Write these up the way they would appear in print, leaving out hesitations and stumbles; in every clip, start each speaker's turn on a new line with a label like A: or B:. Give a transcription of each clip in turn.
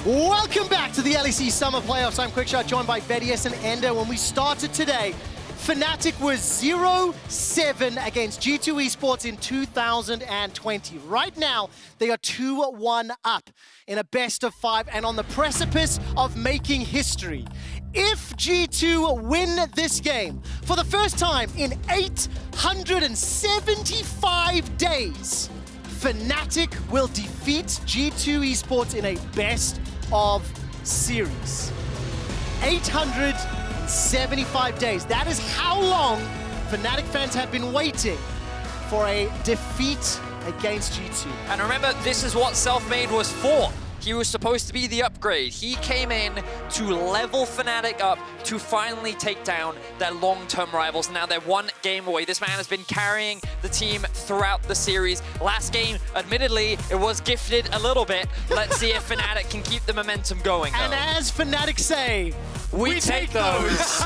A: Welcome back to the LEC Summer Playoffs. I'm Quickshot, joined by Vedius and Ender. When we started today, Fnatic was 0-7 against G2 Esports in 2020. Right now, they are 2-1 up in a best of 5 and on the precipice of making history. If G2 win this game for the first time in 875 days, Fnatic will defeat G2 Esports in a best of series. 875 days. That is how long Fnatic fans have been waiting for a defeat against G2.
B: And remember, this is what Selfmade was for. He was supposed to be the upgrade. He came in to level Fnatic up to finally take down their long-term rivals. Now they're one game away. This man has been carrying the team throughout the series. Last game, admittedly, it was gifted a little bit. Let's see if Fnatic can keep the momentum going, though.
A: And as Fnatic say,
B: we take those.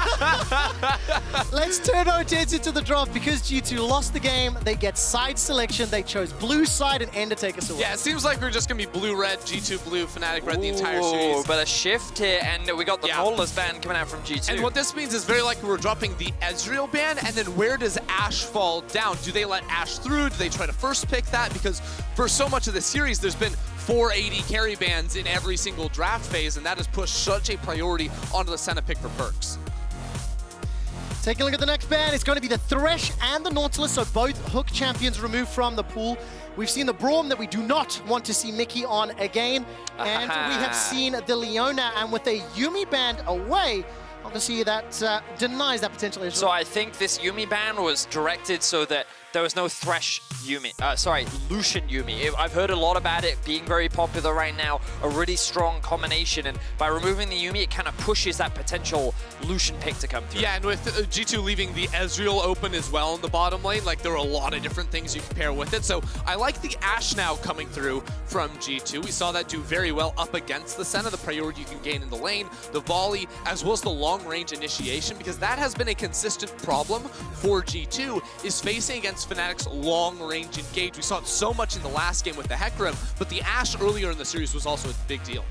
A: Let's turn our attention to the draft. Because G2 lost the game, they get side selection. They chose blue side and Ender take us away.
C: Yeah, it seems like we're just going to be blue-red, G2 blue, Fnatic red the entire series.
B: But a shift here, and we got the Nautilus ban coming out from G2.
C: And what this means is very likely we're dropping the Ezreal ban, and then where does Ashe fall down? Do they let Ashe through? Do they try to first pick that? Because for so much of the series, there's been 4 AD carry bans in every single draft phase, and that has pushed such a priority onto the Senna pick for Perkz.
A: Taking a look at the next ban, it's going to be the Thresh and the Nautilus, so both Hook champions removed from the pool. We've seen the Braum that we do not want to see Mikyx on again, and we have seen the Leona, and with a Yuumi band away, obviously that denies that potential issue.
B: So I think this Yuumi ban was directed so that there was no Thresh Yuumi, Lucian Yuumi. I've heard a lot about it being very popular right now, a really strong combination, and by removing the Yuumi, it kind of pushes that potential Lucian pick to come through.
C: Yeah, and with G2 leaving the Ezreal open as well in the bottom lane, like there are a lot of different things you can pair with it. So I like the Ashe now coming through from G2. We saw that do very well up against the Senna, the priority you can gain in the lane, the volley, as well as the long-range initiation, because that has been a consistent problem for G2, is facing against Fnatic's long-range engage. We saw it so much in the last game with the Hecarim, but the Ashe earlier in the series was also a big deal.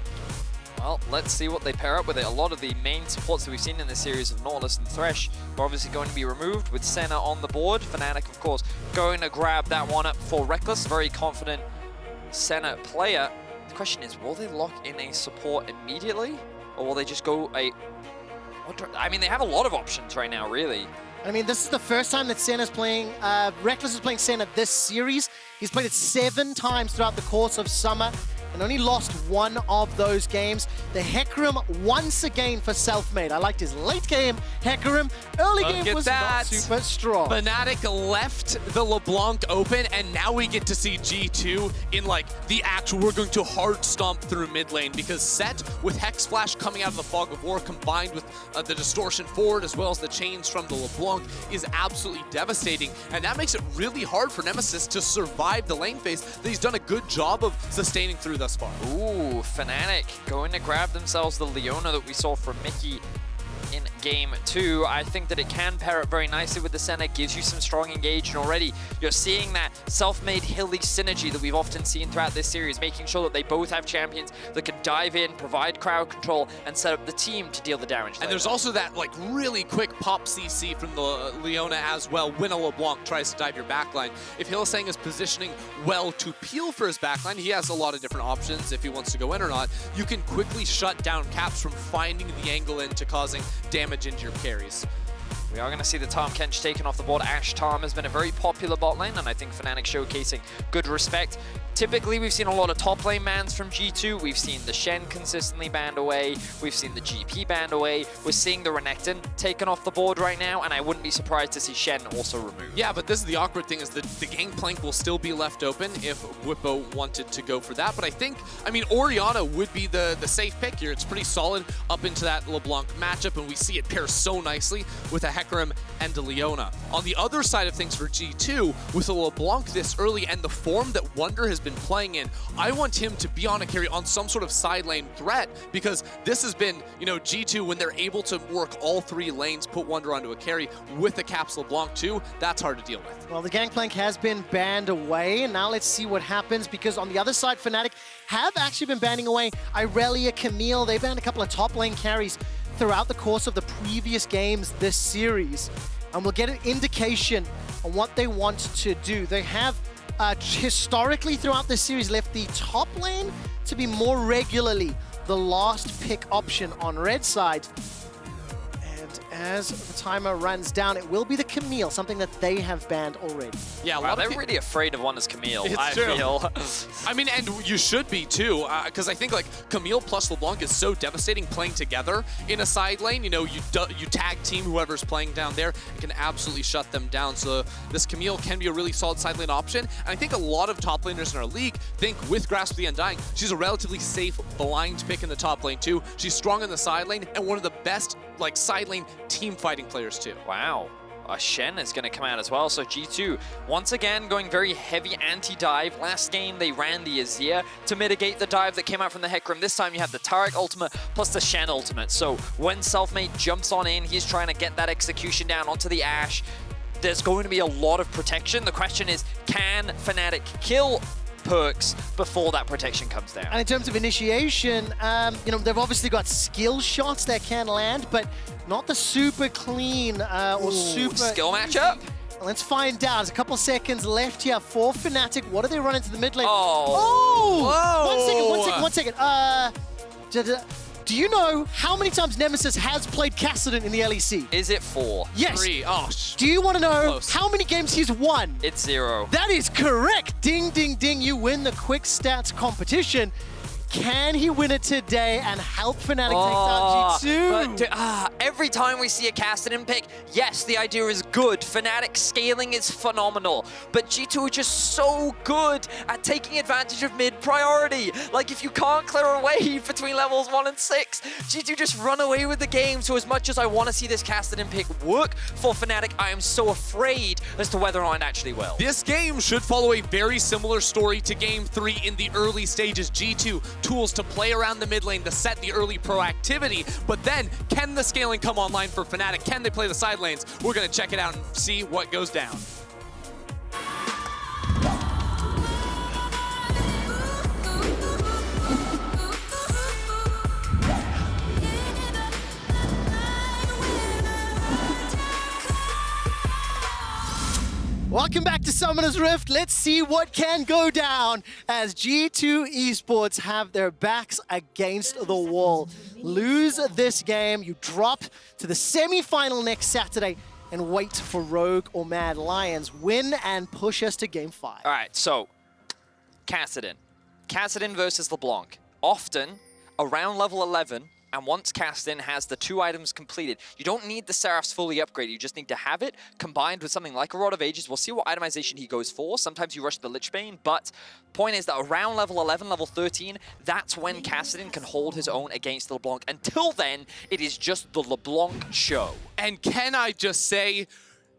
B: Well, let's see what they pair up with it. A lot of the main supports that we've seen in this series of Nautilus and Thresh are obviously going to be removed with Senna on the board. Fnatic, of course, going to grab that one up for Rekkles. Very confident Senna player. The question is, will they lock in a support immediately? Or will they just go I mean, they have a lot of options right now, really.
A: I mean, this is the first time that Senna's playing, Rekkles is playing Senna this series. He's played it 7 times throughout the course of summer and only lost 1 of those games. The Hecarim once again for Selfmade. I liked his late game Hecarim. Early game was not super strong.
C: Fnatic left the LeBlanc open, and now we get to see G2 in like the actual, we're going to hard stomp through mid lane, because Sett with Hex Flash coming out of the Fog of War combined with the distortion forward as well as the chains from the LeBlanc is absolutely devastating, and that makes it really hard for Nemesis to survive the lane phase that he's done a good job of sustaining through thus far.
B: Ooh, Fnatic going to grab themselves the Leona that we saw from Mikyx in game 2. I think that it can pair up very nicely with the Senna, gives you some strong engagement already. You're seeing that Selfmade Hilly synergy that we've often seen throughout this series, making sure that they both have champions that can dive in, provide crowd control, and set up the team to deal the damage.
C: And there's also that like really quick pop CC from the Leona as well when a LeBlanc tries to dive your backline. If Hylissang is positioning well to peel for his backline, he has a lot of different options if he wants to go in or not. You can quickly shut down Caps from finding the angle into causing damage into your carries.
B: We are going to see the Tahm Kench taken off the board. Ashe Tahm has been a very popular bot lane, and I think Fnatic showcasing good respect. Typically, we've seen a lot of top lane bans from G2. We've seen the Shen consistently banned away. We've seen the GP banned away. We're seeing the Renekton taken off the board right now, and I wouldn't be surprised to see Shen also removed.
C: Yeah, but this is the awkward thing, is that the Gangplank will still be left open if Bwipo wanted to go for that. But I mean, Orianna would be the safe pick here. It's pretty solid up into that LeBlanc matchup, and we see it pair so nicely with a Hecarim Hecarim and a Leona. On the other side of things for G2, with a LeBlanc this early and the form that Wunder has been playing in, I want him to be on a carry on some sort of side lane threat, because this has been, you know, G2, when they're able to work all 3 lanes, put Wunder onto a carry with a Caps LeBlanc too, that's hard to deal with.
A: Well, the Gangplank has been banned away, and now let's see what happens, because on the other side, Fnatic have actually been banning away Irelia, Camille. They banned a couple of top lane carries throughout the course of the previous games this series, and we'll get an indication on what they want to do. They have historically throughout this series left the top lane to be more regularly the last pick option on red side. And as the timer runs down, it will be the Camille, something that they have banned already.
C: Yeah,
B: wow, they're really afraid of Wunder's Camille, I
C: true.
B: feel.
C: I mean, and you should be too, because I think like Camille plus LeBlanc is so devastating playing together in a side lane. You know, you tag team whoever's playing down there and can absolutely shut them down. So this Camille can be a really solid side lane option. And I think a lot of top laners in our league think with Grasp of the Undying, she's a relatively safe blind pick in the top lane too. She's strong in the side lane and one of the best like side lane team fighting players too.
B: Wow. Shen is going to come out as well. So G2, once again, going very heavy anti-dive. Last game, they ran the Azir to mitigate the dive that came out from the Hecarim. This time, you have the Taric ultimate plus the Shen ultimate. So when Selfmade jumps on in, he's trying to get that execution down onto the Ashe. There's going to be a lot of protection. The question is, can Fnatic kill Perkz before that protection comes down?
A: And in terms of initiation, you know, they've obviously got skill shots that can land, but not the super clean or super
B: skill matchup.
A: Let's find out. There's a couple seconds left here for Fnatic. What do they run into the mid lane?
C: Whoa.
A: One second. Do you know how many times Nemesis has played Cassadin in the LEC?
B: Is it 4?
A: Yes.
C: 3. Oh,
A: do you want to know
C: close.
A: how many games he's won?
B: It's 0.
A: That is correct. Ding, ding, ding. You win the quick stats competition. Can he win it today and help Fnatic take down G2?
B: But every time we see a Cassadin pick, yes, the idea is good. Fnatic scaling is phenomenal. But G2 are just so good at taking advantage of mid-priority. Like, if you can't clear a wave between levels 1 and 6, G2 just run away with the game. So as much as I want to see this Cassadin pick work for Fnatic, I am so afraid as to whether or not it actually will.
C: This game should follow a very similar story to Game 3 in the early stages. G2 tools to play around the mid lane to set the early proactivity, but then can the scaling come online for Fnatic? Can they play the side lanes? We're going to check it out and see what goes down.
A: Welcome back to Summoner's Rift. Let's see what can go down as G2 Esports have their backs against the wall. Lose this game, you drop to the semi-final next Saturday and wait for Rogue or Mad Lions. Win and push us to Game 5.
B: All right, so Cassadin. Cassadin versus LeBlanc. Often around level 11, and once Cassadin has the 2 items completed, you don't need the Seraphs fully upgraded, you just need to have it combined with something like a Rod of Ages. We'll see what itemization he goes for. Sometimes you rush the Lichbane, but point is that around level 11, level 13, that's when Cassadin can hold his own against the LeBlanc. Until then, it is just the LeBlanc show.
C: And can I just say,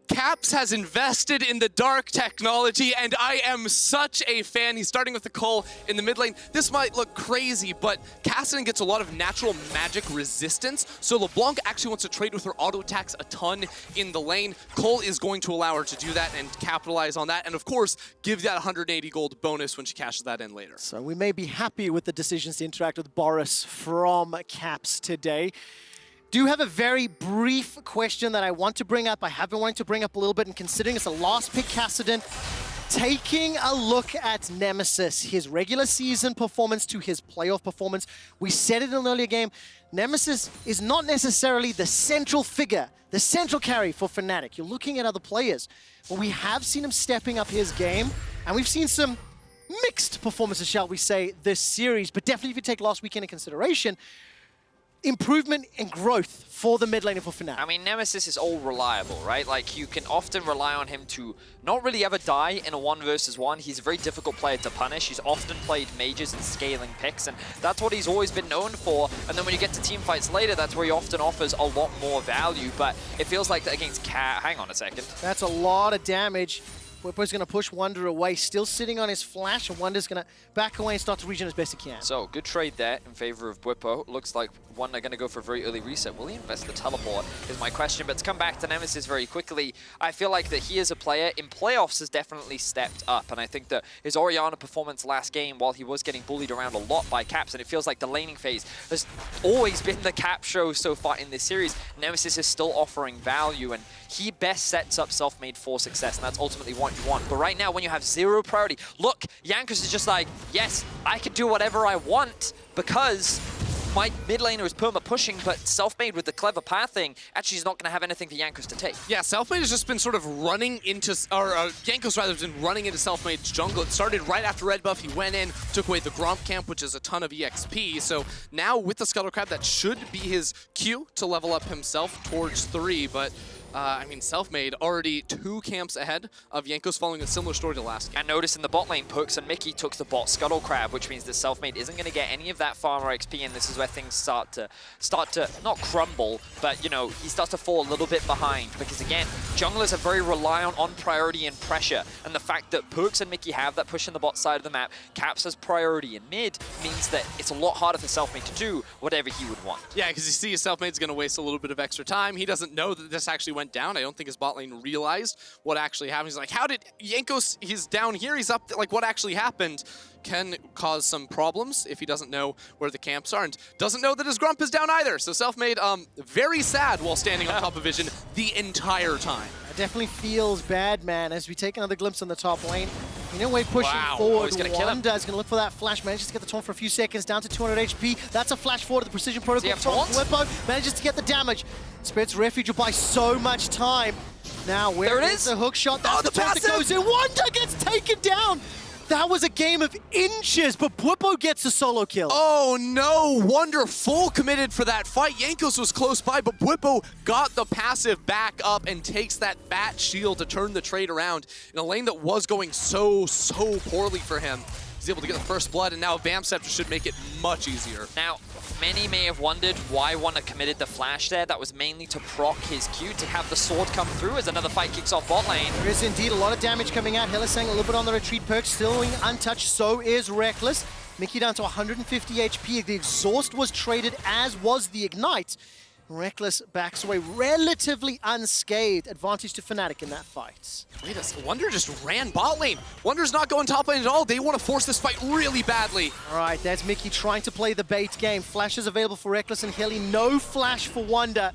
C: Caps has invested in the dark technology, and I am such a fan. He's starting with the Cole in the mid lane. This might look crazy, but Cassadin gets a lot of natural magic resistance, so LeBlanc actually wants to trade with her auto attacks a ton in the lane. Cole is going to allow her to do that and capitalize on that, and of course, give that 180 gold bonus when she cashes that in later.
A: So we may be happy with the decisions to interact with Boris from Caps today. Do have a very brief question that I want to bring up. I have been wanting to bring up a little bit, and considering it's a last pick Cassadin, taking a look at Nemesis, his regular season performance to his playoff performance. We said it in an earlier game, Nemesis is not necessarily the central figure, the central carry for Fnatic. You're looking at other players, but we have seen him stepping up his game, and we've seen some mixed performances, shall we say, this series. But definitely if you take last weekend into consideration, improvement and growth for the mid lane and for Fnatic.
B: I mean, Nemesis is all reliable, right? Like, you can often rely on him to not really ever die in a 1 versus 1. He's a very difficult player to punish. He's often played mages and scaling picks, and that's what he's always been known for. And then when you get to team fights later, that's where he often offers a lot more value. But it feels like that against hang on a second.
A: That's a lot of damage. Bwipo's going to push Wunder away, still sitting on his flash, and Wunder's going to back away and start to regen as best he can.
B: So, good trade there in favor of Bwipo. Looks like Wunder going to go for a very early reset. Will he invest the teleport is my question. But to come back to Nemesis very quickly, I feel like that he as a player in playoffs has definitely stepped up. And I think that his Orianna performance last game, while he was getting bullied around a lot by Caps, and it feels like the laning phase has always been the Cap show so far in this series, Nemesis is still offering value, and he best sets up Selfmade for success, and that's ultimately what you want. But right now, when you have 0 priority, look, Jankos is just like, yes, I can do whatever I want because my mid laner is perma pushing, but Selfmade with the clever pathing actually is not going to have anything for Jankos to take.
C: Yeah, Selfmade has just been sort of running into, Jankos rather has been running into Selfmade's jungle. It started right after red buff. He went in, took away the Gromp camp, which is a ton of EXP. So now with the Scuttle Crab, that should be his cue to level up himself towards 3, but I mean, Selfmade already 2 camps ahead of Jankos, following a similar story to last game.
B: And notice in the bot lane, Perkz and Mikyx took the bot Scuttle Crab, which means that Selfmade isn't going to get any of that farmer XP, and this is where things start to not crumble, but, you know, he starts to fall a little bit behind, because again, junglers are very reliant on priority and pressure, and the fact that Perkz and Mikyx have that push in the bot side of the map, Caps has priority in mid, means that it's a lot harder for Selfmade to do whatever he would want.
C: Yeah, because you see Selfmade's going to waste a little bit of extra time. He doesn't know that this actually went down. I don't think his bot lane realized what actually happened. He's like, how did Jankos, he's down here, he's up, like what actually happened? Can cause some problems if he doesn't know where the camps are, and doesn't know that his Grump is down either. So Selfmade, very sad while standing on top of Vision the entire time.
A: It definitely feels bad, man, as we take another glimpse on the top lane. You know, we're pushing forward.
B: He's going to kill him.
A: Wunder is going to look for that flash. Manages to get the taunt for a few seconds, down to 200 HP. That's a flash forward to the precision protocol from Bwipo. Manages to get the damage. Spirit's Refuge will buy so much time. Now, where is the hook shot? That's the taunt that goes in. Wunder gets taken down. That was a game of inches, but Bwipo gets a solo kill.
C: Oh no, Wunder full committed for that fight. Jankos was close by, but Bwipo got the passive back up and takes that bat shield to turn the trade around in a lane that was going so poorly for him. He's able to get the first blood, and now Vamp Scepter should make it much easier.
B: Now, many may have wondered why Wunder committed the flash there. That was mainly to proc his Q, to have the sword come through as another fight kicks off bot lane.
A: There is indeed a lot of damage coming out. Hylissang a little bit on the retreat. Perkz still untouched, so is Rekkles. Mikyx down to 150 HP. The exhaust was traded, as was the ignite. Rekkles backs away relatively unscathed. Advantage to Fnatic in that fight.
C: Wait a second, Wunder just ran bot lane. Wunder's not going top lane at all. They want to force this fight really badly.
A: All right, there's Mikyx trying to play the bait game. Flash is available for Rekkles and Hilly. No flash for Wunder.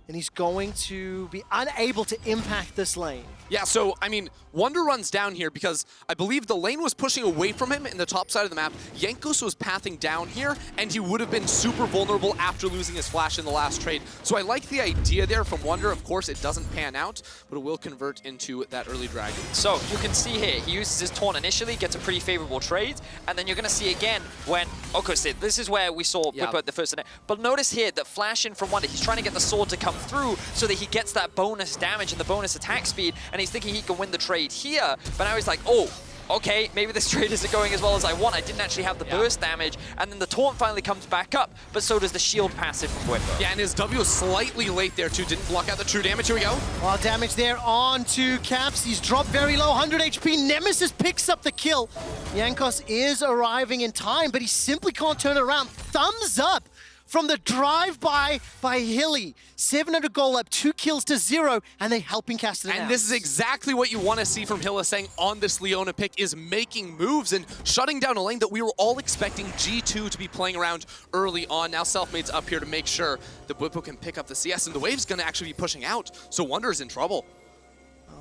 A: And he's going to be unable to impact this lane.
C: Yeah, so, I mean, Wunder runs down here because I believe the lane was pushing away from him in the top side of the map. Jankos was pathing down here, and he would have been super vulnerable after losing his flash in the last trade. So I like the idea there from Wunder. Of course, it doesn't pan out, but it will convert into that early dragon.
B: So you can see here, he uses his taunt initially, gets a pretty favorable trade, and then you're going to see again when, okay, so this is where we saw Bwipo at the first. But notice here that flash in from Wunder, he's trying to get the sword to come through so that he gets that bonus damage and the bonus attack speed, and he's thinking he can win the trade here, but now he's like, oh, okay, maybe this trade isn't going as well as I want. I didn't actually have the burst damage, and then the taunt finally comes back up, but so does the shield passive from Bwipo.
C: Yeah, and his W was slightly late there too, didn't block out the true damage. Here we go.
A: Well, damage there on to Caps. He's dropped very low, 100 HP. Nemesis picks up the kill. Jankos is arriving in time, but he simply can't turn it around. Thumbs up from the drive-by by Hilly. 700 goal up, 2 kills to 0, and they helping Cassadin out.
C: And this is exactly what you want to see from Hylissang on this Leona pick, is making moves and shutting down a lane that we were all expecting G2 to be playing around early on. Now Selfmade's up here to make sure that Bwipo can pick up the CS, and the wave's going to actually be pushing out, so Wunder's in trouble.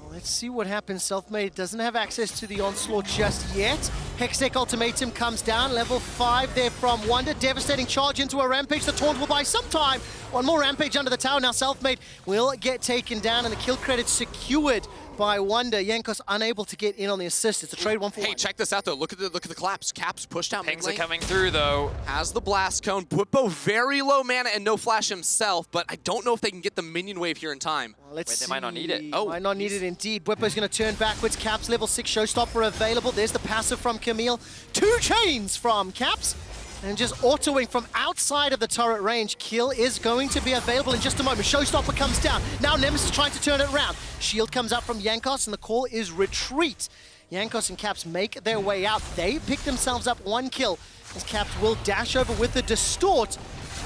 A: Let's see what happens. Selfmade doesn't have access to the onslaught just yet. Hextech Ultimatum comes down. Level 5 there from Wunder. Devastating charge into a rampage. The taunt will buy some time One more rampage under the tower. Now Selfmade will get taken down, and the kill credit secured by Wunder. Jankos unable to get in on the assist. It's a trade 1 for 1.
C: Hey, check this out though. Look at the collapse. Caps pushed out mid
B: Pings are
C: lane.
B: coming through though.
C: Has the blast cone. Bwipo very low mana and no flash himself, but I don't know if they can get the minion wave here in time.
A: Well, let's
B: Wait, they
A: see.
B: might not need it.
C: Oh,
A: Might not need it indeed. Bwipo's going to turn backwards. Caps level 6 showstopper available. There's the passive from Camille. 2 chains from Caps. And just autoing from outside of the turret range. Kill is going to be available in just a moment. Showstopper comes down. Now Nemesis trying to turn it around. Shield comes up from Jankos, and the call is retreat. Jankos and Caps make their way out. They pick themselves up 1 kill, as Caps will dash over with the distort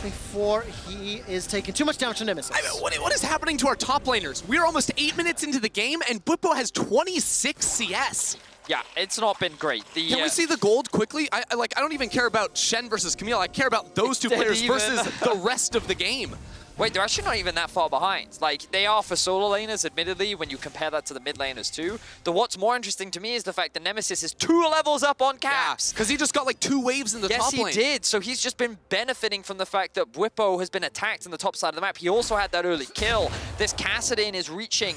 A: before he is taking too much damage to Nemesis.
C: What is happening to our top laners? We're almost 8 minutes into the game, and Bwipo has 26 CS.
B: Yeah, it's not been great.
C: Can we see the gold quickly? I don't even care about Shen versus Camille. I care about those two players versus the rest of the game.
B: Wait, they're actually not even that far behind. Like, they are for solo laners, admittedly, when you compare that to the mid laners too. What's more interesting to me is the fact that Nemesis is 2 levels up on Caps.
C: Because he just got like 2 waves in the top lane.
B: Yes, he did. So he's just been benefiting from the fact that Bwipo has been attacked in the top side of the map. He also had that early kill. This Cassadin is reaching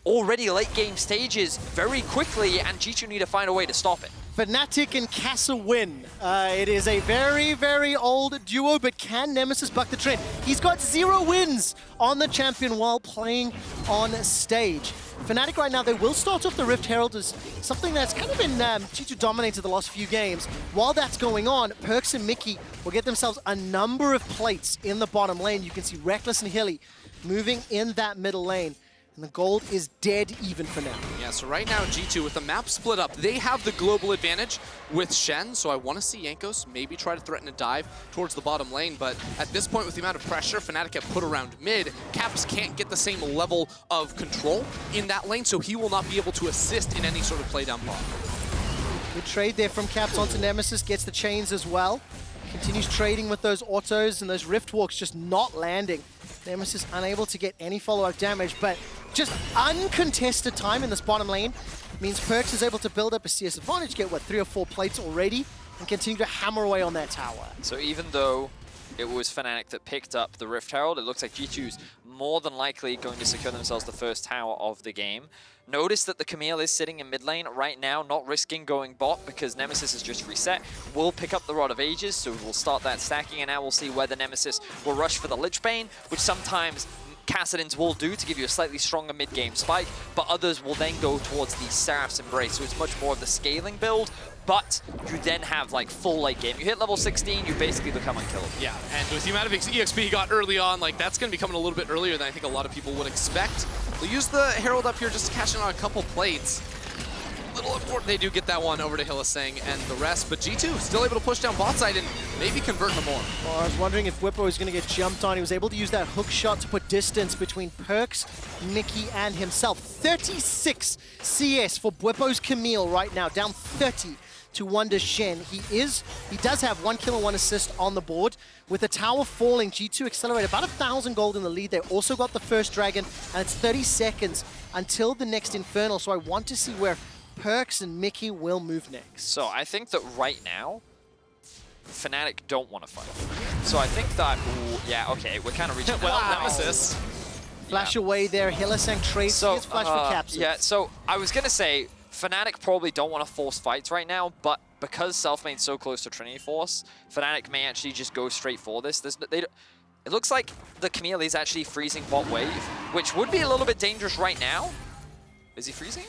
B: already late game stages very quickly, and G2 need to find a way to stop it.
A: Fnatic and Casa win. It is a very, very old duo, but can Nemesis buck the trend? He's got 0 wins on the champion while playing on stage. Fnatic right now, they will start off the Rift Herald as something that's kind of been G2 dominated the last few games. While that's going on, Perkz and Mikyx will get themselves a number of plates in the bottom lane. You can see Rekkles and Hilly moving in that middle lane. And the gold is dead even for now.
C: Yeah, so right now G2 with the map split up, they have the global advantage with Shen, so I want to see Jankos maybe try to threaten a dive towards the bottom lane, but at this point with the amount of pressure Fnatic have put around mid, Caps can't get the same level of control in that lane, so he will not be able to assist in any sort of play down bottom.
A: Good trade there from Caps onto Nemesis, gets the chains as well. Continues trading with those autos, and those Rift Walks just not landing. Nemesis unable to get any follow-up damage, but just uncontested time in this bottom lane means Perkz is able to build up a CS advantage, get, what, 3 or 4 plates already, and continue to hammer away on that tower.
B: So even though it was Fnatic that picked up the Rift Herald, it looks like G2's more than likely going to secure themselves the first tower of the game. Notice that the Camille is sitting in mid lane right now, not risking going bot because Nemesis has just reset. We'll pick up the Rod of Ages, so we'll start that stacking, and now we'll see whether Nemesis will rush for the Lich Bane, which sometimes Cassadins will do to give you a slightly stronger mid-game spike, but others will then go towards the Seraph's Embrace, so it's much more of the scaling build, but you then have like full late game. You hit level 16, you basically become unkillable.
C: Yeah, and with the amount of EXP he got early on, like that's going to be coming a little bit earlier than I think a lot of people would expect. They'll use the Herald up here just to cash in on a couple plates. Little important they do get that one over to Hylissang and the rest, but G2 still able to push down bot side and maybe convert them more.
A: Well, I was wondering if Bwipo was going to get jumped on. He was able to use that hook shot to put distance between Perkz, Mikyx, and himself. 36 CS for Bwipo's Camille right now, down 30 to Wunder's Shen. He does have 1 kill and 1 assist on the board. With the tower falling, G2 accelerated about 1,000 gold in the lead. They also got the first dragon, and it's 30 seconds until the next Infernal, so I want to see where Perkz and Mikyx will move next.
B: So I think that right now, Fnatic don't want to fight. So I think that, ooh, yeah, okay, we're kind of reaching
C: Well,
B: that.
C: Nemesis.
A: Flash away there, Hylissang trades his flash for Caps.
B: Yeah, so I was going to say, Fnatic probably don't want to force fights right now, but because Selfmade's so close to Trinity Force, Fnatic may actually just go straight for this. It looks like the Camille is actually freezing bot wave, which would be a little bit dangerous right now. Is he freezing?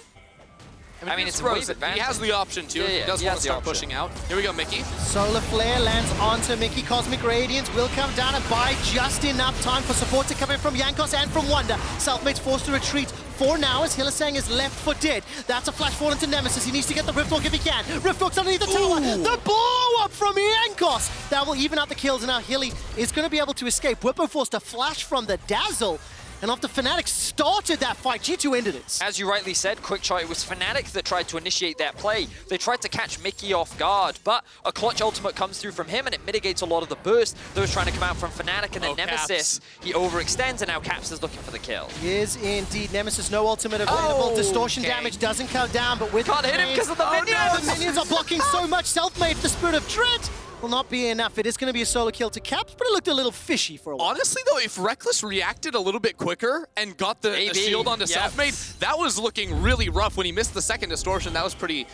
B: I mean, it's wave advantage.
C: He has the option to. He does want to start pushing out. Here we go, Mikyx.
A: Solar Flare lands onto Mikyx. Cosmic Radiance will come down and buy just enough time for support to come in from Jankos and from Wunder. Selfmade's forced to retreat for now as Hylissang is left for dead. That's a flash fall into Nemesis. He needs to get the Riftwalk if he can. Riftwalk's underneath the tower. The blow up from Jankos. That will even out the kills, and now Hilly is going to be able to escape. Bwipo forced a flash from the Dazzle. And after Fnatic started that fight, G2 ended it.
B: As you rightly said, Quickshot, it was Fnatic that tried to initiate that play. They tried to catch Mikyx off guard, but a clutch ultimate comes through from him and it mitigates a lot of the burst that was trying to come out from Fnatic, and then Nemesis, he overextends, and now Caps is looking for the kill.
A: He is indeed. Nemesis, no ultimate available. Distortion damage doesn't come down, but with
B: Can't hit him because of the minions!
A: The minions are blocking so much. Selfmade, the Spirit of Dread. will not be enough. It is going to be a solo kill to Caps, but it looked a little fishy for a while.
C: Honestly, though, if Rekkles reacted a little bit quicker and got the shield onto Selfmade, that was looking really rough. When he missed the second distortion, that was pretty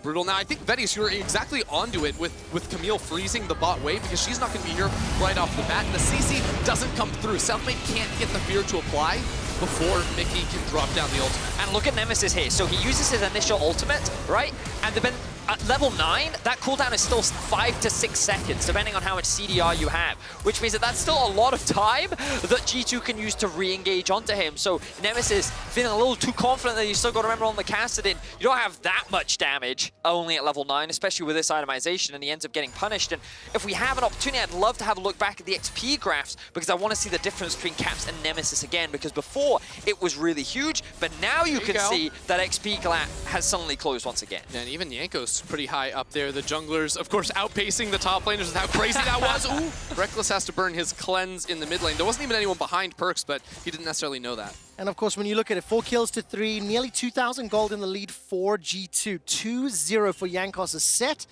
C: brutal. Now, I think, Vedius, you're exactly onto it with Camille freezing the bot wave because she's not going to be here right off the bat. And the CC doesn't come through. Selfmade can't get the fear to apply before Mikyx can drop down the ultimate.
B: And look at Nemesis here. So he uses his initial ultimate, right? And then at level 9, that cooldown is still 5 to 6 seconds, depending on how much CDR you have, which means that that's still a lot of time that G2 can use to re-engage onto him. So Nemesis feeling a little too confident that you still got to remember on the Cassadin, you don't have that much damage only at level 9, especially with this itemization, and he ends up getting punished. And if we have an opportunity, I'd love to have a look back at the XP graphs because I want to see the difference between Caps and Nemesis again, because before it was really huge, but now you can see that XP gap has suddenly closed once again.
C: And even Jankos pretty high up there. The junglers, of course, outpacing the top laners with how crazy that was. Ooh, Rekkles has to burn his cleanse in the mid lane. There wasn't even anyone behind Perkz, but he didn't necessarily know that.
A: And of course, when you look at it, 4 kills to 3, nearly 2,000 gold in the lead for G2. 2-0 for Jankos' Sett.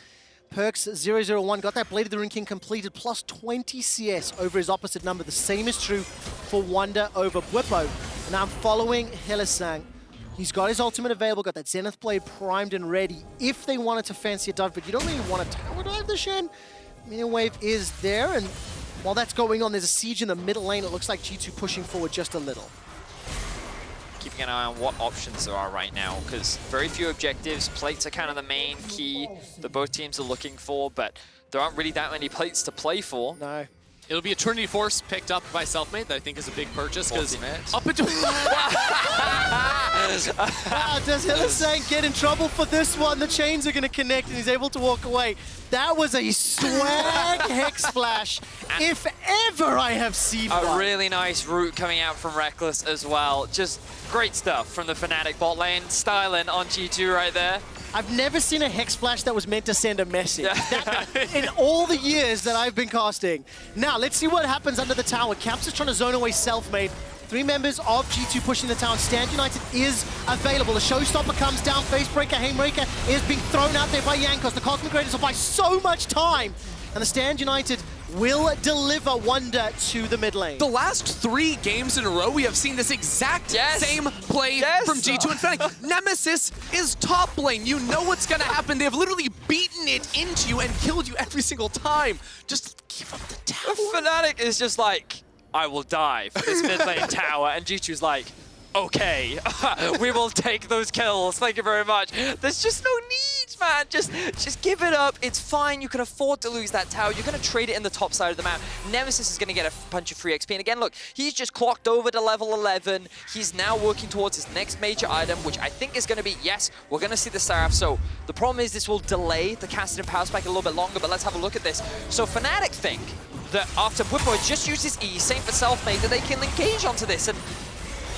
A: Perkz 0-0-1 got that Blade of the Rune King completed, plus 20 CS over his opposite number. The same is true for Wunder over Bwipo. And now I'm following Hylissang. He's got his ultimate available, got that Zenith Blade primed and ready if they wanted to fancy a dive, but you don't really want to tower dive the Shen. Minion wave is there, and while that's going on, there's a siege in the middle lane. It looks like G2 pushing forward just a little.
B: Keeping an eye on what options there are right now, because very few objectives. Plates are kind of the main key that both teams are looking for, but there aren't really that many plates to play for.
A: No.
C: It'll be a Trinity Force picked up by Selfmade that I think is a big purchase because up into
A: Does Hylissang get in trouble for this one? The chains are going to connect and he's able to walk away. That was a swag Hex Flash, if ever I have seen one.
B: A really nice route coming out from Rekkles as well. Just great stuff from the Fnatic bot lane. Styling on G2 right there.
A: I've never seen a Hex Flash that was meant to send a message in all the years that I've been casting. Now, let's see what happens under the tower. Caps is trying to zone away Selfmade. 3 members of G2 pushing the tower. Stand United is available. The Showstopper comes down. Facebreaker, Haymaker is being thrown out there by Jankos. The Cosmic Raiders will buy so much time. And the Stand United will deliver Wunder to the mid lane.
C: The last 3 games in a row, we have seen this exact same play from G2 and Fnatic. Nemesis is top lane. You know what's going to happen. They've literally beaten it into you and killed you every single time. Just give up the tower.
B: Fnatic is just like, I will die for this mid lane tower. And G2's like, okay, we will take those kills. Thank you very much. There's just no need, man. Just give it up. It's fine. You can afford to lose that tower. You're going to trade it in the top side of the map. Nemesis is going to get a bunch of free XP. And again, look, he's just clocked over to level 11. He's now working towards his next major item, which I think is going to be, yes, we're going to see the Seraph. So the problem is this will delay the Cassadin power spike a little bit longer, but let's have a look at this. So Fnatic think that after Bwipo just uses E, same for Selfmade, that they can engage onto this. And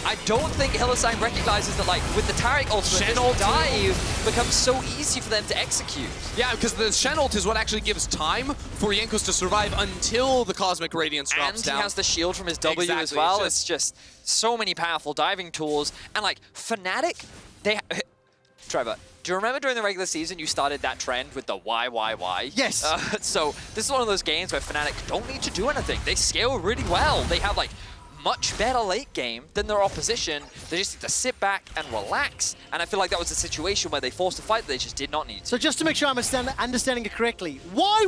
B: I don't think Hylissang recognizes that, like, with the Taric ultimate,
C: Shen
B: this dive becomes so easy for them to execute.
C: Yeah, because the Shen ult is what actually gives time for Jankos to survive until the Cosmic Radiance drops down.
B: And he has the shield from his W as well. It's just so many powerful diving tools. And, like, Fnatic, they... Trevor, do you remember during the regular season you started that trend with the why?
A: Yes.
B: So this is one of those games where Fnatic don't need to do anything. They scale really well. They have, like, much better late game than their opposition. They just need to sit back and relax. And I feel like that was a situation where they forced a fight that they just did not need to.
A: So just to make sure I'm understanding it correctly, why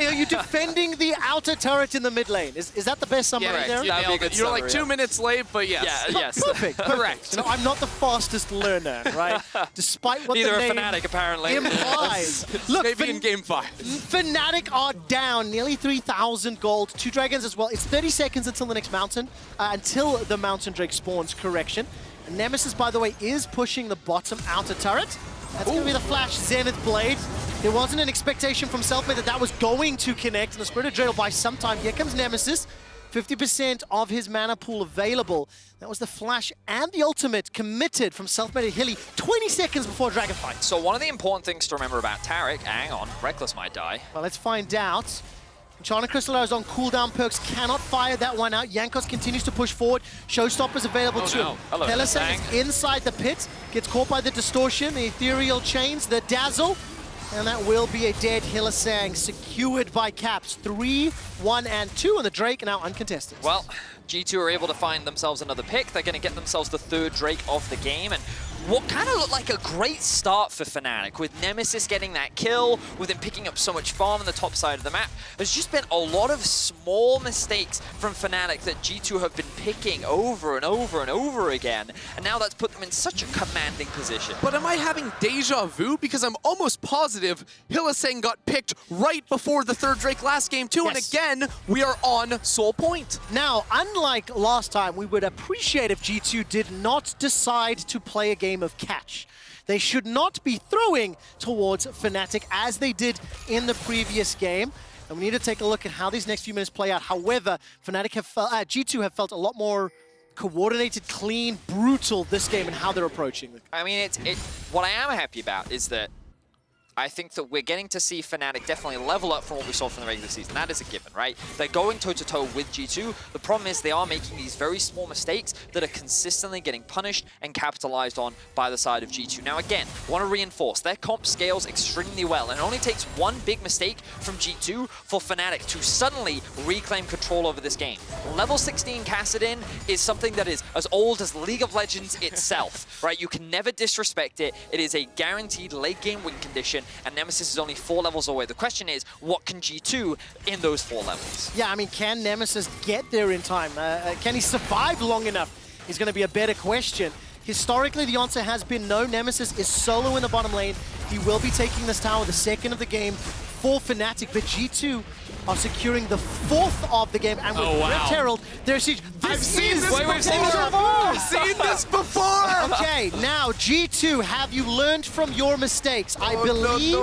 A: are you defending the outer turret in the mid lane? Is that the best summary there?
C: You're like 2 minutes late, but yes.
B: Yeah, yes.
A: Perfect. Correct. No, I'm not the fastest learner, right? Despite what
B: Neither
A: the name
B: Fnatic, apparently.
A: implies. Look,
C: maybe in game 5.
A: Fnatic are down nearly 3,000 gold. 2 dragons as well. It's 30 seconds until the next mountain. Until the Mountain Drake spawns, correction. And Nemesis, by the way, is pushing the bottom outer turret. That's going to be the Flash Zenith Blade. There wasn't an expectation from Selfmade that that was going to connect, and the Spirit of Dread will buy some time. Here comes Nemesis. 50% of his mana pool available. That was the Flash and the ultimate committed from Selfmade and Hilly 20 seconds before Dragon Fight.
B: So one of the important things to remember about Taric, hang on, Rekkles might die.
A: Well, let's find out. Enchanted Crystal is on cooldown. Perkz cannot fire that one out. Jankos continues to push forward. Showstopper's available to him. Hylissang is inside the pit. Gets caught by the distortion, the ethereal chains, the dazzle. And that will be a dead Hylissang secured by Caps. 3, 1, and 2, and the Drake now uncontested.
B: Well, G2 are able to find themselves another pick. They're going to get themselves the third Drake of the game. And what kind of looked like a great start for Fnatic, with Nemesis getting that kill, with him picking up so much farm on the top side of the map, there's just been a lot of small mistakes from Fnatic that G2 have been picking over and over and over again, and now that's put them in such a commanding position.
C: But am I having deja vu? Because I'm almost positive Hylissang got picked right before the third Drake last game too,
A: Yes.
C: and again, we are on Soul Point.
A: Now, unlike last time, we would appreciate if G2 did not decide to play a game of catch. They should not be throwing towards Fnatic as they did in the previous game. And we need to take a look at how these next few minutes play out. However, G2 have felt a lot more coordinated, clean, brutal this game and how they're approaching it.
B: I mean, what I am happy about is that I think that we're getting to see Fnatic definitely level up from what we saw from the regular season. That is a given, right? They're going toe-to-toe with G2. The problem is they are making these very small mistakes that are consistently getting punished and capitalized on by the side of G2. Now, again, want to reinforce, their comp scales extremely well, and it only takes one big mistake from G2 for Fnatic to suddenly reclaim control over this game. Level 16 Cassadin is something that is as old as League of Legends itself, right? You can never disrespect it. It is a guaranteed late-game win condition, and Nemesis is only 4 levels away. The question is, what can G2 in those 4 levels?
A: Yeah, I mean, can Nemesis get there in time? Can he survive long enough is going to be a better question. Historically, the answer has been no. Nemesis is solo in the bottom lane. He will be taking this tower the second of the game for Fnatic, but G2 are securing the 4th of the game, and with Rift Herald, there's siege.
C: I've seen this before! I've seen this before!
A: Okay, now G2, have you learned from your mistakes? I believe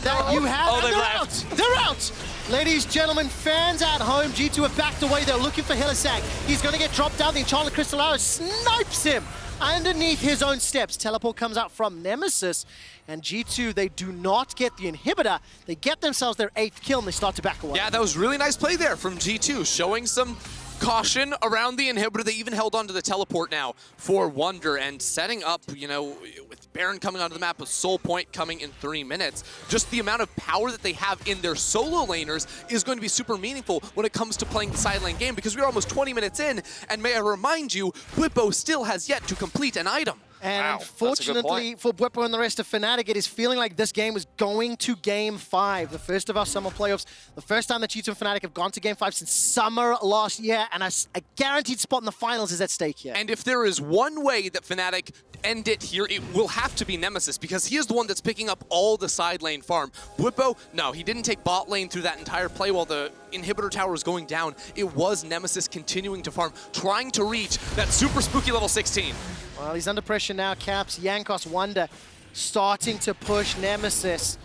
A: that you have.
B: Oh, they're
A: out! They're out! Ladies, gentlemen, fans at home, G2 have backed away. They're looking for Hylissang. He's going to get dropped down. The Enchanted Crystal Arrow snipes him underneath his own steps. Teleport comes out from Nemesis, and G2, they do not get the inhibitor. They get themselves their 8th kill, and they start to back away.
C: Yeah, that was really nice play there from G2, showing some caution around the inhibitor. They even held on to the teleport now for Wunder, and setting up, you know, with Baron coming onto the map, with Soul Point coming in 3 minutes. Just the amount of power that they have in their solo laners is going to be super meaningful when it comes to playing the side lane game, because we're almost 20 minutes in, and may I remind you, Bwipo still has yet to complete an item.
A: And fortunately for Bwipo and the rest of Fnatic, it is feeling like this game is going to Game 5, the first of our summer playoffs. The first time that G2 and Fnatic have gone to Game 5 since summer last year, and a guaranteed spot in the finals is at stake here.
C: And if there is one way that Fnatic end it here, it will have to be Nemesis, because he is the one that's picking up all the side lane farm. Bwipo, no, he didn't take bot lane through that entire play while the inhibitor tower was going down. It was Nemesis continuing to farm, trying to reach that super spooky level 16.
A: Well, he's under pressure now, Caps. Jankos, Wunder starting to push Nemesis.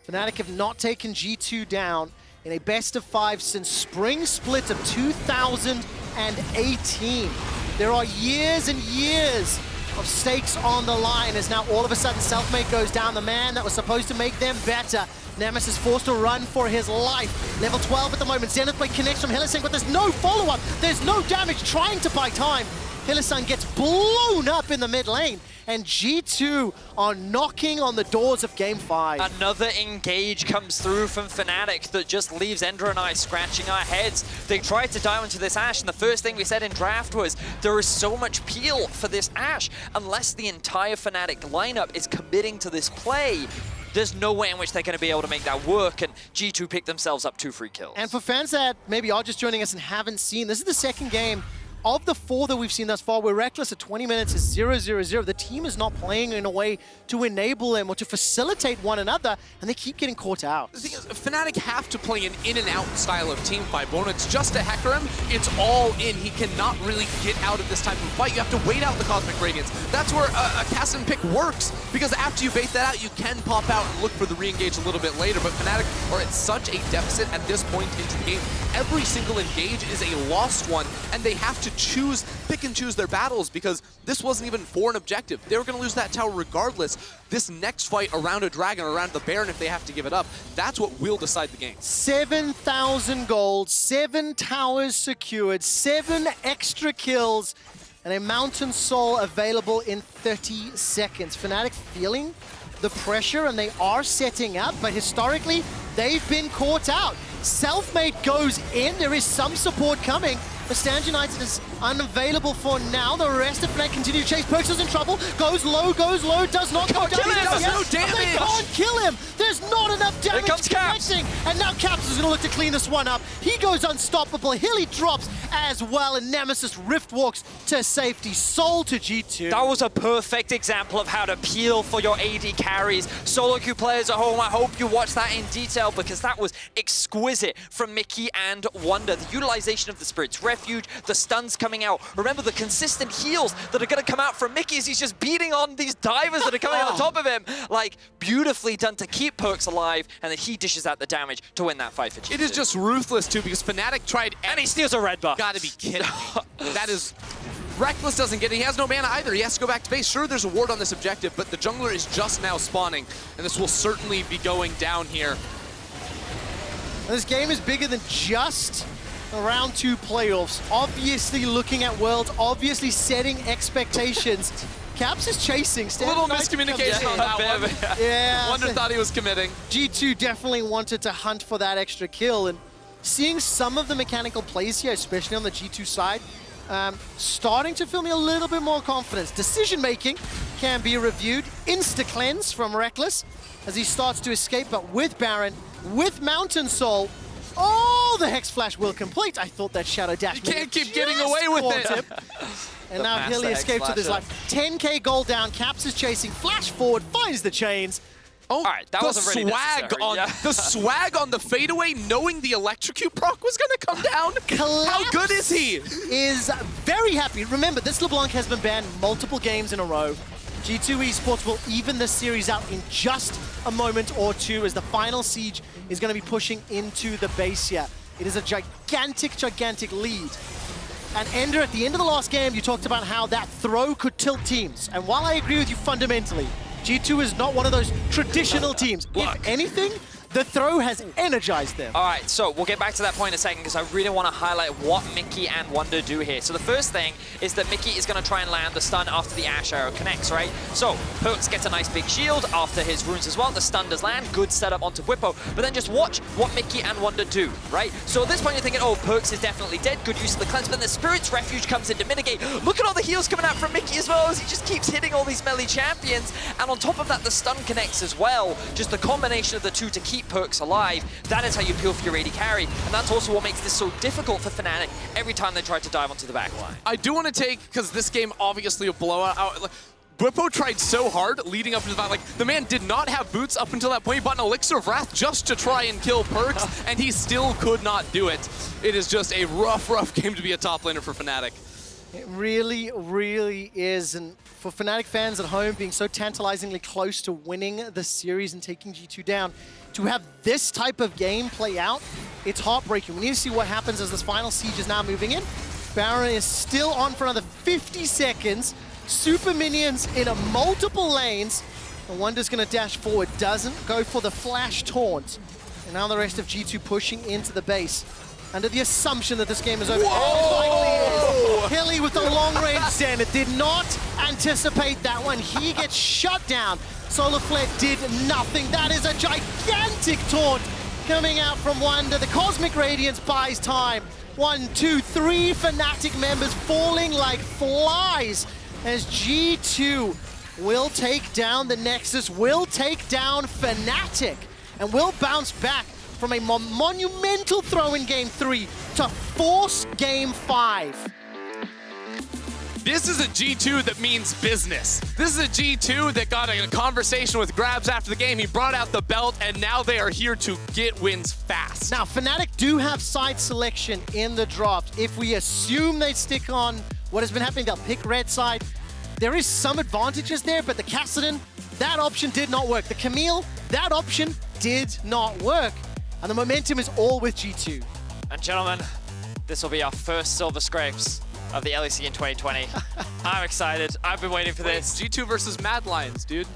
A: Fnatic have not taken G2 down in a best of 5 since spring split of 2018. There are years and years of stakes on the line as now all of a sudden Selfmade goes down, the man that was supposed to make them better. Nemesis forced to run for his life. Level 12 at the moment. Zenith Blade connects from Hylissang, but there's no follow-up. There's no damage trying to buy time. Hylissang gets blown up in the mid lane, and G2 are knocking on the doors of Game 5.
B: Another engage comes through from Fnatic that just leaves Ender and I scratching our heads. They tried to dive into this Ashe, and the first thing we said in draft was there is so much peel for this Ashe. Unless the entire Fnatic lineup is committing to this play, there's no way in which they're going to be able to make that work, and G2 picked themselves up 2 free kills.
A: And for fans that maybe are just joining us and haven't seen, this is the second game of the 4 that we've seen thus far, where Rekkles at 20 minutes is 0-0-0. The team is not playing in a way to enable them or to facilitate one another, and they keep getting caught out.
C: The thing is, Fnatic have to play an in-and-out style of team fight. But when it's just a Hecarim, it's all in. He cannot really get out of this type of fight. You have to wait out the Cosmic Radiance. That's where a Cassadin pick works, because after you bait that out, you can pop out and look for the re-engage a little bit later. But Fnatic are at such a deficit at this point into the game. Every single engage is a lost one, and they have to pick and choose their battles, because this wasn't even for an objective. They were going to lose that tower regardless. This next fight around a dragon, around the Baron, if they have to give it up, that's what will decide the game.
A: 7,000 gold, 7 towers secured, 7 extra kills, and a Mountain Soul available in 30 seconds. Fnatic feeling the pressure and they are setting up, but historically, they've been caught out. Selfmade goes in, there is some support coming. The Stand United is unavailable for now. The rest of Fnatic continue to chase. Perkz is in trouble. Goes low, does not go down.
C: Does no damage.
A: They can't kill him. There's not enough damage
B: comes Caps.
A: connecting. And now Caps is going to look to clean this one up. He goes unstoppable. Hilly drops as well. And Nemesis rift walks to safety. Soul to G2.
B: That was a perfect example of how to peel for your AD carries. Solo queue players at home, I hope you watch that in detail because that was exquisite from Mikyx and Wunder. The utilization of the Spirit's Refuge, the stuns coming out. Remember the consistent heals that are going to come out from Mikyx as he's just beating on these divers that are coming on top of him. Like, beautifully done to keep Perkz alive, and then he dishes out the damage to win that fight for G2.
C: It is just ruthless, too, because Fnatic tried...
B: And he steals a red buff.
C: Gotta be kidding me. That is... Rekkles doesn't get it. He has no mana either. He has to go back to base. Sure, there's a ward on this objective, but the jungler is just now spawning, and this will certainly be going down here.
A: This game is bigger than just a round 2 playoffs. Obviously looking at Worlds, obviously setting expectations. Caps is chasing.
C: A little miscommunication on that one.
A: Yeah.
C: Wunder thought he was committing.
A: G2 definitely wanted to hunt for that extra kill, and seeing some of the mechanical plays here, especially on the G2 side, starting to fill me a little bit more confidence. Decision making can be reviewed. Insta cleanse from Rekkles as he starts to escape, but with Baron, with Mountain Soul, oh, the Hex Flash will complete. I thought that Shadow Dash.
C: You can't keep getting away with it.
A: And now Hilly escapes with his life. 10k gold down, Caps is chasing, flash forward, finds the chains.
C: Oh,
B: all right, that wasn't really necessary.
C: The swag on the fadeaway, knowing the electrocute proc was going to come down.
A: Collapse
C: How good is he?
A: Is very happy. Remember, this LeBlanc has been banned multiple games in a row. G2 Esports will even this series out in just a moment or two as the final siege is going to be pushing into the base here. It is a gigantic, gigantic lead. And Ender, at the end of the last game, you talked about how that throw could tilt teams. And while I agree with you fundamentally, G2 is not one of those traditional teams.
B: Look.
A: If anything, the throw has energized them.
B: All right, so we'll get back to that point in a second because I really want to highlight what Mikyx and Wunder do here. So the first thing is that Mikyx is going to try and land the stun after the Ashe arrow connects, right? So Perkz gets a nice big shield after his runes as well. The stun does land, good setup onto Bwipo. But then just watch what Mikyx and Wunder do, right? So at this point you're thinking, oh, Perkz is definitely dead, good use of the cleanse, but then the Spirit's Refuge comes in to mitigate. Look at all the heals coming out from Mikyx as well as he just keeps hitting all these melee champions. And on top of that, the stun connects as well. Just the combination of the two to keep Perkz alive. That is how you peel for your AD carry, and that's also what makes this so difficult for Fnatic every time they try to dive onto the back line.
C: I do want to take, because this game obviously a blowout. Bwipo tried so hard leading up to that. Like, the man did not have boots up until that point. He bought an Elixir of Wrath just to try and kill Perkz, and he still could not do it. It is just a rough, rough game to be a top laner for Fnatic.
A: It really, really is. And for Fnatic fans at home being so tantalizingly close to winning the series and taking G2 down, to have this type of game play out, it's heartbreaking. We need to see what happens as this final siege is now moving in. Baron is still on for another 50 seconds. Super minions in multiple lanes. And Wunder's going to dash forward. Doesn't go for the flash taunt. And now the rest of G2 pushing into the base. Under the assumption that this game is over.
C: Whoa!
A: Hilly with the long-range Senna did not anticipate that one. He gets shut down. Solar Flare did nothing. That is a gigantic taunt coming out from Wunder. The Cosmic Radiance buys time. 1, 2, 3 Fnatic members falling like flies as G2 will take down the Nexus, will take down Fnatic, and will bounce back from a monumental throw in Game 3 to force Game 5.
C: This is a G2 that means business. This is a G2 that got a conversation with Grabs after the game. He brought out the belt, and now they are here to get wins fast.
A: Now, Fnatic do have side selection in the draft. If we assume they stick on what has been happening, they'll pick red side. There is some advantages there, but the Cassadin, that option did not work. The Camille, that option did not work. And the momentum is all with G2.
B: And gentlemen, this will be our first silver scrapes of the LEC in 2020. I'm excited. I've been waiting for this.
C: G2 versus Mad Lions, dude.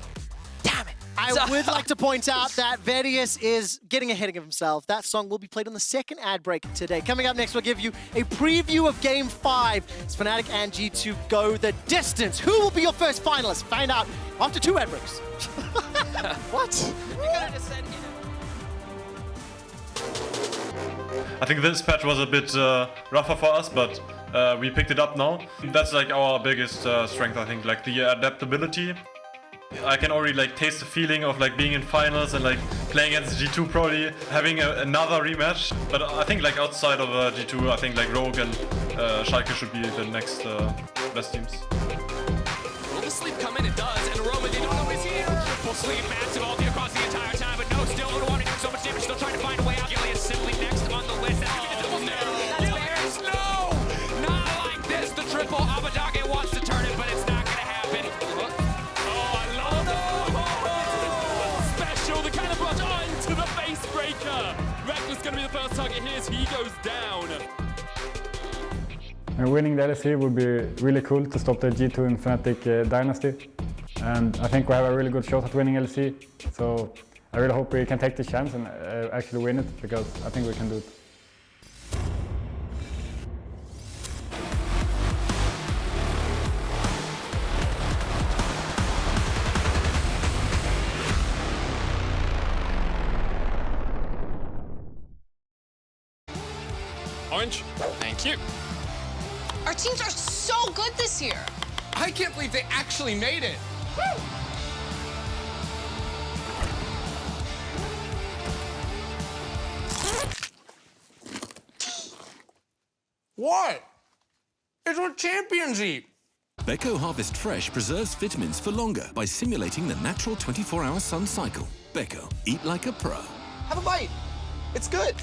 B: Damn it.
A: I would like to point out that Vedius is getting ahead of himself. That song will be played on the second ad break today. Coming up next, we'll give you a preview of Game 5 as Fnatic and G2 go the distance. Who will be your first finalist? Find out after 2 ad breaks.
B: What? You could have just said
D: I think this patch was a bit rougher for us, but we picked it up now. That's like our biggest strength, I think, like the adaptability. I can already like taste the feeling of like being in finals and like playing against G2, probably having another rematch. But I think like outside of G2, I think like Rogue and Schalke should be the next best teams.
E: Will the sleep come in? It does, and Roman, they don't know he's here. Triple sleep, massive ulti across the entire time, but no, still don't want to do so much damage, still trying to find a way out. Gilly is simply next on the list. Gillius, no! Not like this. The triple Abadage wants to turn it, but it's not going to happen. Oh, I love it! Special, the kind of brush onto the face breaker. Rekkles going to be the first target here as he goes down.
F: And winning the LEC would be really cool to stop the G2 and Fnatic dynasty. And I think we have a really good shot at winning LEC. So I really hope we can take the chance and actually win it, because I think we can do it.
E: Orange, thank you.
G: Our teams are so good this year.
E: I can't believe they actually made it. Woo! What? It's what champions eat.
H: Bwipo Harvest Fresh preserves vitamins for longer by simulating the natural 24-hour sun cycle. Bwipo, eat like a pro.
E: Have a bite. It's good.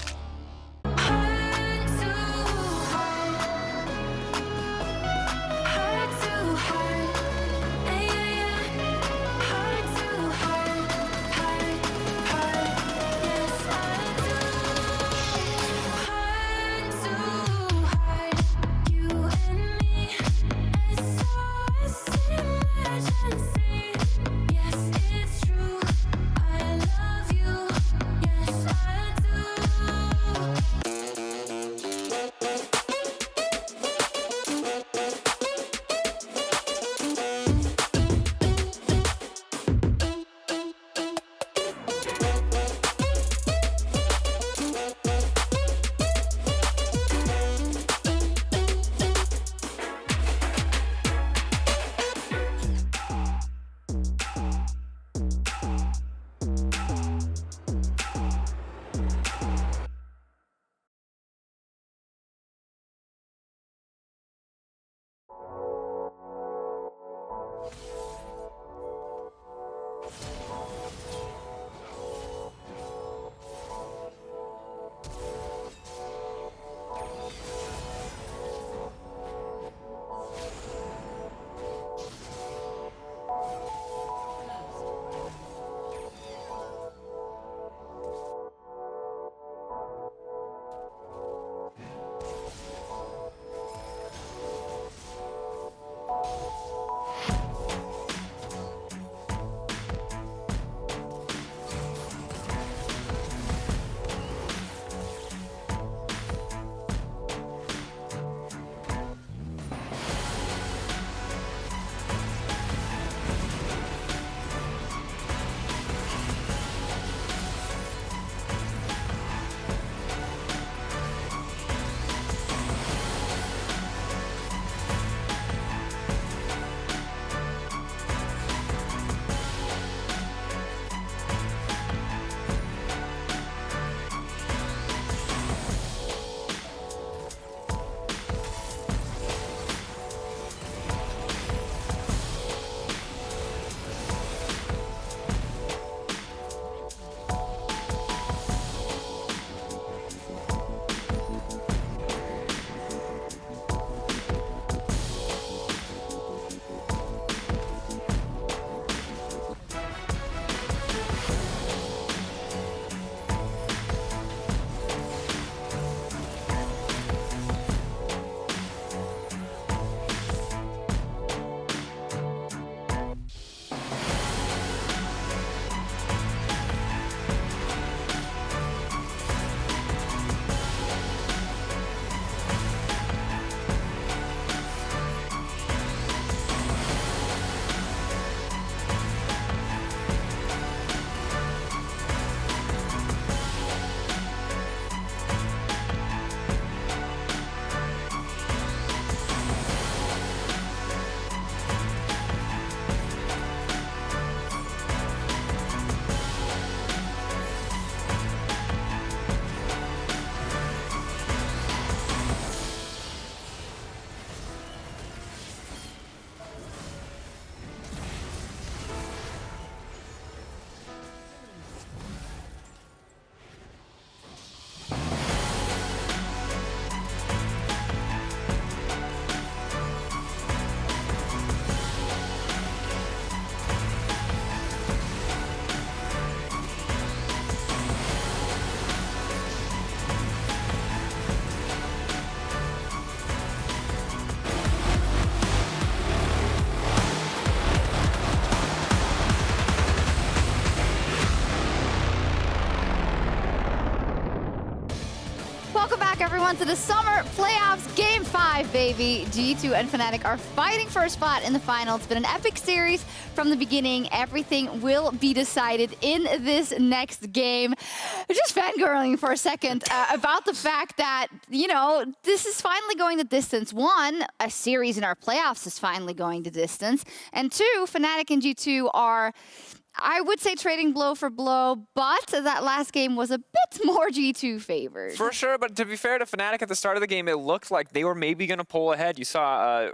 I: one to the Summer Playoffs, Game 5, baby. G2 and Fnatic are fighting for a spot in the final. It's been an epic series from the beginning. Everything will be decided in this next game. Just fangirling for a second about the fact that, you know, this is finally going the distance. One, a series in our playoffs is finally going the distance. And two, Fnatic and G2 are, I would say, trading blow for blow, but that last game was a bit more G2 favored.
J: For sure, but to be fair to Fnatic at the start of the game, it looked like they were maybe going to pull ahead. You saw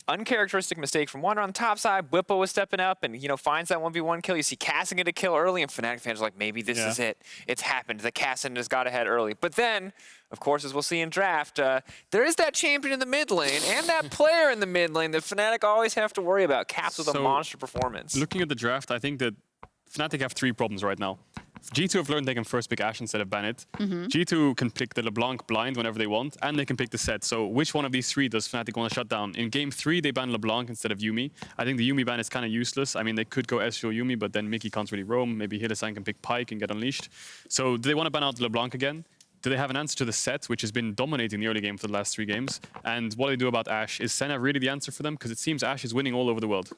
J: uncharacteristic mistake from Wunder on the top side. Bwipo was stepping up and, you know, finds that 1v1 kill. You see Cassadin get a kill early, and Fnatic fans are like, maybe this is it. It's happened. The Cassadin has got ahead early. But then, of course, as we'll see in draft, there is that champion in the mid lane and that player in the mid lane that Fnatic always have to worry about. Caps with a monster performance.
K: Looking at the draft, I think that Fnatic have 3 problems right now. G2 have learned they can first pick Ashe instead of ban it. G2 can pick the LeBlanc blind whenever they want, and they can pick the Sett. So which one of these 3 does Fnatic want to shut down? In Game 3, they ban LeBlanc instead of Yuumi. I think the Yuumi ban is kind of useless. I mean, they could go Ezreal Yuumi, but then Mikyx can't really roam. Maybe Hylissang can pick Pyke and get unleashed. So do they want to ban out LeBlanc again? Do they have an answer to the Sett, which has been dominating the early game for the last 3 games? And what do they do about Ashe? Is Senna really the answer for them? Because it seems Ashe is winning all over the world.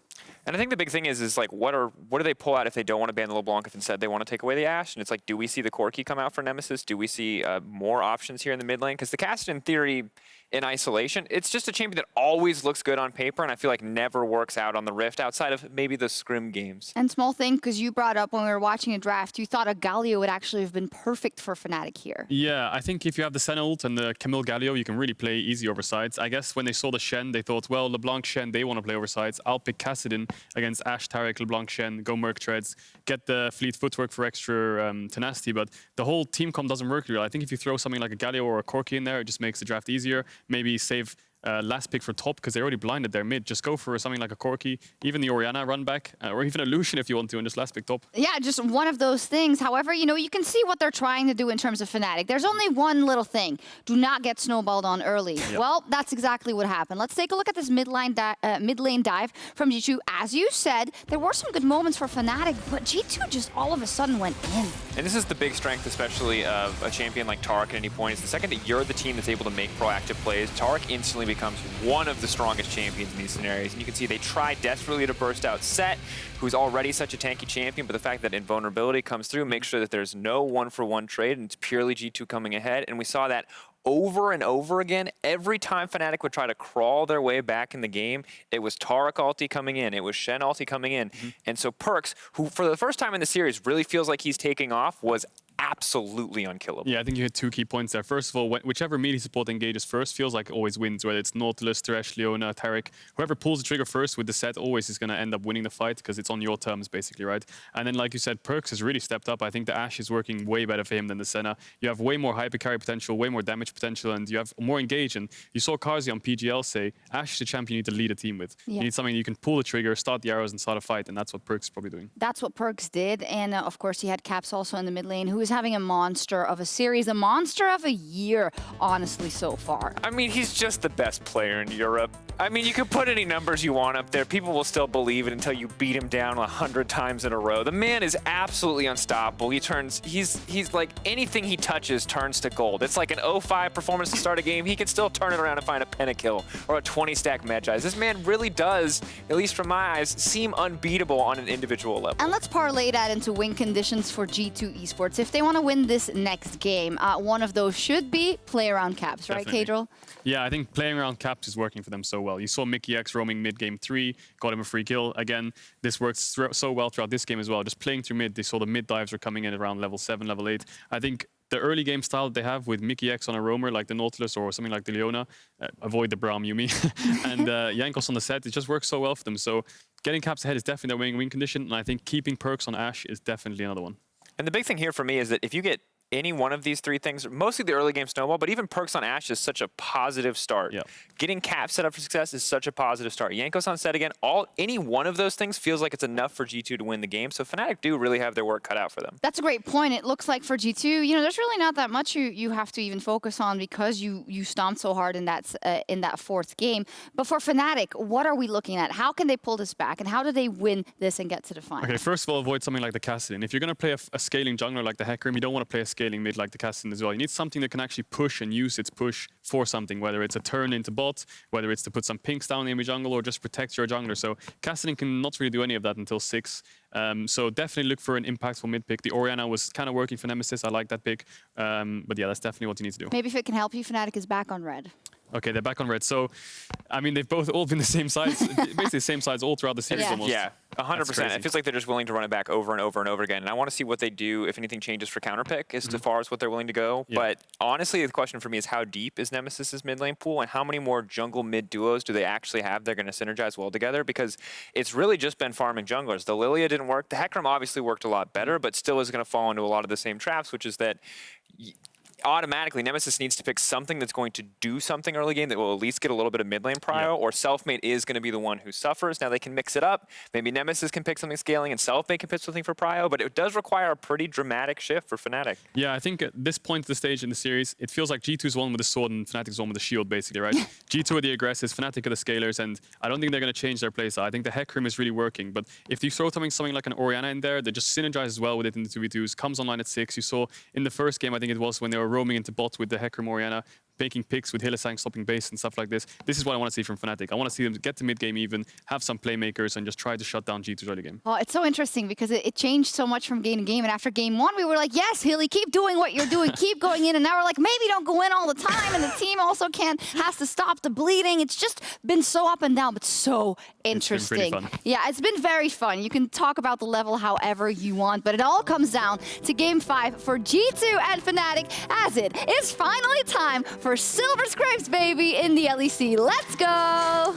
J: And I think the big thing is like, what do they pull out if they don't want to ban the LeBlanc, if instead they want to take away the Ashe? And it's like, do we see the Corki come out for Nemesis? Do we see more options here in the mid lane? Because the Cassadin, in theory, in isolation, it's just a champion that always looks good on paper, and I feel like never works out on the Rift outside of maybe the scrim games.
I: And small thing, because you brought up when we were watching a draft, you thought a Galio would actually have been perfect for Fnatic here.
K: Yeah, I think if you have the Senna ult and the Camille Galio, you can really play easy over sides. I guess when they saw the Shen, they thought, well, LeBlanc, Shen, they want to play over sides. I'll pick Cassadin against Ashe, Taric, LeBlanc, Shen, go Merc Treads, get the fleet footwork for extra tenacity, but the whole team comp doesn't work really. I think if you throw something like a Galio or a Corki in there, it just makes the draft easier. Maybe save last pick for top, because they already blinded their mid. Just go for something like a Corki, even the Orianna run back, or even a Lucian if you want to, and just last pick top.
I: Yeah, just one of those things. However, you know, you can see what they're trying to do in terms of Fnatic. There's only one little thing. Do not get snowballed on early. Yep. Well, that's exactly what happened. Let's take a look at this mid lane dive from G2. As you said, there were some good moments for Fnatic, but G2 just all of a sudden went in.
J: And this is the big strength, especially of a champion like Taric at any point, is the second that you're the team that's able to make proactive plays, Taric instantly becomes one of the strongest champions in these scenarios. And you can see they try desperately to burst out Sett, who's already such a tanky champion, but the fact that invulnerability comes through makes sure that there's no one-for-one trade, and it's purely G2 coming ahead. And we saw that over and over again. Every time Fnatic would try to crawl their way back in the game, it was Taric ulti coming in, it was Shen ulti coming in. And so Perkz, who for the first time in the series really feels like he's taking off, was absolutely unkillable.
K: Yeah, I think you hit 2 key points there. First of all, whichever melee support engages first feels like it always wins, whether it's Nautilus, Thresh, Leona, Taric. Whoever pulls the trigger first with the Sett always is going to end up winning the fight, because it's on your terms, basically, right? And then, like you said, Perkz has really stepped up. I think the Ashe is working way better for him than the Senna. You have way more hyper carry potential, way more damage potential, and you have more engage. And you saw Karzi on PGL say, Ashe is the champion you need to lead a team with. Yeah. You need something you can pull the trigger, start the arrows, and start a fight, and that's what Perkz is probably doing.
I: That's what Perkz did, and of course he had Caps also in the mid lane, who is having a monster of a series, a monster of a year, honestly, so far.
J: I mean, he's just the best player in Europe. I mean, you can put any numbers you want up there. People will still believe it until you beat him down 100 times in a row. The man is absolutely unstoppable. He's like, anything he touches turns to gold. It's like an 0-5 performance to start a game. He can still turn it around and find a pentakill or a 20-stack Medjais. This man really does, at least from my eyes, seem unbeatable on an individual level.
I: And let's parlay that into win conditions for G2 Esports. If they want to win this next game, one of those should be play around Caps, right, Caedrel?
K: Yeah, I think playing around Caps is working for them so well. You saw Mikyx roaming mid game 3, got him a free kill. Again, this works so well throughout this game as well. Just playing through mid, they saw the mid dives were coming in around level 7, level 8. I think the early game style that they have with Mikyx on a roamer like the Nautilus or something like the Leona, avoid the Braum Yuumi, and Jankos on the Sett, it just works so well for them. So getting Caps ahead is definitely their winning win condition, and I think keeping Perkz on Ashe is definitely another one.
J: And the big thing here for me is that if you get any one of these 3 things, mostly the early game snowball, but even Perkz on Ashe is such a positive start. Yep. Getting Caps set up for success is such a positive start. Jankos on Sett again, any one of those things feels like it's enough for G2 to win the game. So Fnatic do really have their work cut out for them.
I: That's a great point. It looks like for G2, you know, there's really not that much you have to even focus on, because you stomped so hard in that 4th game. But for Fnatic, what are we looking at? How can they pull this back, and how do they win this and get to the final?
K: Okay, first of all, avoid something like the Cassadin. If you're going to play a scaling jungler like the Hecarim, you don't want to play a scaling scaling mid like the Cassadin as well. You need something that can actually push and use its push for something, whether it's a turn into bot, whether it's to put some pinks down in the jungle, or just protect your jungler. So Cassadin can not really do any of that until 6. So definitely look for an impactful mid pick. The Orianna was kind of working for Nemesis. I like that pick. But yeah, that's definitely what you need to do.
I: Maybe if it can help you, Fnatic is back on red.
K: Okay, they're back on red. So, I mean, they've both all been the same size, basically the same size all throughout the series almost.
J: Yeah, 100%. It feels like they're just willing to run it back over and over and over again. And I want to see what they do if anything changes for counterpick as far as what they're willing to go. Yeah. But honestly, the question for me is how deep is Nemesis's mid lane pool and how many more jungle mid duos do they actually have they're going to synergize well together? Because it's really just been farming junglers. The Lilia didn't work. The Hecarim obviously worked a lot better, but still is going to fall into a lot of the same traps, which is that automatically Nemesis needs to pick something that's going to do something early game that will at least get a little bit of mid lane prio, or Selfmade is going to be the one who suffers. Now they can mix it up. Maybe Nemesis can pick something scaling and Selfmade can pick something for prio, but it does require a pretty dramatic shift for Fnatic.
K: Yeah, I think at this point of the stage in the series, it feels like G2's one with the sword and Fnatic's one with the shield, basically, right? G2 are the aggressors, Fnatic are the scalers, and I don't think they're going to change their playstyle. I think the Hecarim is really working, but if you throw something like an Orianna in there that just synergizes well with it in the 2v2s, comes online at 6. You saw in the first game, I think it was, when they were roaming into bot with the Hecarim Orianna, making picks with Hylissang stopping base and stuff like this. This is what I want to see from Fnatic. I want to see them get to mid-game even, have some playmakers, and just try to shut down G2's early game.
I: Oh, it's so interesting because it changed so much from game to game. And after game 1, we were like, yes, Hilly, keep doing what you're doing. Keep going in. And now we're like, maybe don't go in all the time. And the team also has to stop the bleeding. It's just been so up and down, but so interesting.
K: It's been pretty fun.
I: Yeah, it's been very fun. You can talk about the level however you want, but it all comes down to game 5 for G2 and Fnatic, as it is finally time for Silver Scrapes, baby, in the LEC. Let's go!